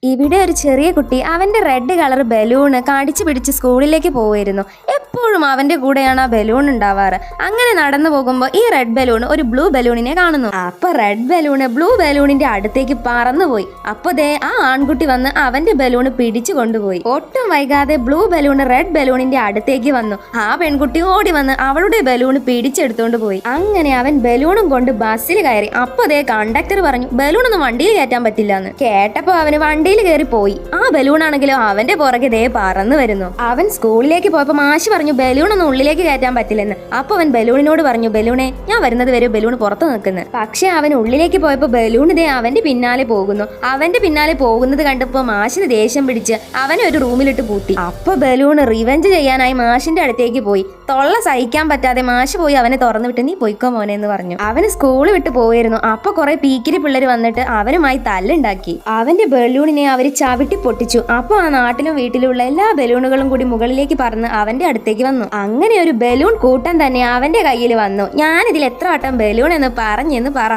ഇവിടെ ഒരു ചെറിയ കുട്ടി അവന്റെ റെഡ് കളർ ബലൂണ് കടിച്ചു പിടിച്ച് സ്കൂളിലേക്ക് പോവുമായിരുന്നു. എപ്പോഴും അവന്റെ കൂടെയാണ് ആ ബലൂൺ ഉണ്ടാവാറ്. അങ്ങനെ നടന്നു പോകുമ്പോൾ ഈ റെഡ് ബലൂൺ ഒരു ബ്ലൂ ബലൂണിനെ കാണുന്നു. അപ്പൊ റെഡ് ബലൂണ് ബ്ലൂ ബലൂണിന്റെ അടുത്തേക്ക് പറന്നുപോയി. അപ്പൊ ദേ ആ ആൺകുട്ടി വന്ന് അവന്റെ ബലൂണ് പിടിച്ചു കൊണ്ടുപോയി. ഒട്ടും വൈകാതെ ബ്ലൂ ബലൂണ് റെഡ് ബലൂണിന്റെ അടുത്തേക്ക് വന്നു. ആ പെൺകുട്ടി ഓടി വന്ന് അവളുടെ ബലൂണ് പിടിച്ചെടുത്തോണ്ട് പോയി. അങ്ങനെ അവൻ ബലൂണും കൊണ്ട് ബസ്സിൽ കയറി. അപ്പൊ ദേ കണ്ടക്ടർ പറഞ്ഞു ബലൂണൊന്നും വണ്ടിയിൽ കയറ്റാൻ പറ്റില്ല എന്ന്. കേട്ടപ്പോ അവന് വണ്ടിയിൽ കയറി പോയി. ആ ബലൂൺ ആണെങ്കിലോ അവന്റെ പുറകെ ദേ പറന്നു വരുന്നു. അവൻ സ്കൂളിലേക്ക് പോയപ്പോ മാഷ് പറഞ്ഞു ബലൂണൊന്നും ഉള്ളിലേക്ക് കയറ്റാൻ പറ്റില്ലെന്ന്. അപ്പൊ അവൻ ബലൂണിനോട് പറഞ്ഞു ബലൂണെ ഞാൻ വരുന്നത് വരെ ബലൂൺ പുറത്ത് നിൽക്കുന്നു. പക്ഷെ അവൻ ഉള്ളിലേക്ക് പോയപ്പോ ബലൂൺ ദേ അവന്റെ പിന്നാലെ പോകുന്നു. അവന്റെ പിന്നാലെ പോകുന്നത് കണ്ടപ്പോ മാഷിന് ദേഷ്യം പിടിച്ച് അവനെ ഒരു റൂമിലിട്ട് പൂട്ടി. അപ്പൊ ബലൂൺ റിവെഞ്ച് ചെയ്യാനായി മാഷിന്റെ അടുത്തേക്ക് പോയി. തൊള്ള സഹിക്കാൻ പറ്റാതെ മാഷ് പോയി അവനെ തുറന്നു വിട്ട് നീ പൊയ്ക്കോ മോനെ എന്ന് പറഞ്ഞു. അവന് സ്കൂൾ വിട്ട് പോയിരുന്നു. അപ്പൊ കുറെ പീക്കിരി പിള്ളേര് വന്നിട്ട് അവനുമായി തല്ലുണ്ടാക്കി. അവന്റെ ബലൂണിനെ അവര് ചവിട്ടി പൊട്ടിച്ചു. അപ്പൊ ആ നാട്ടിലും വീട്ടിലുള്ള എല്ലാ ബലൂണുകളും കൂടി മുകളിലേക്ക് പറന്ന് അവന്റെ അടുത്തേക്ക് വന്നു. അങ്ങനെ ഒരു ബലൂൺ കൂട്ടം തന്നെ അവന്റെ കയ്യിൽ വന്നു. ഞാനിതിൽ എത്ര വട്ടം ബലൂൺ എന്ന് പറഞ്ഞെന്ന് പറ.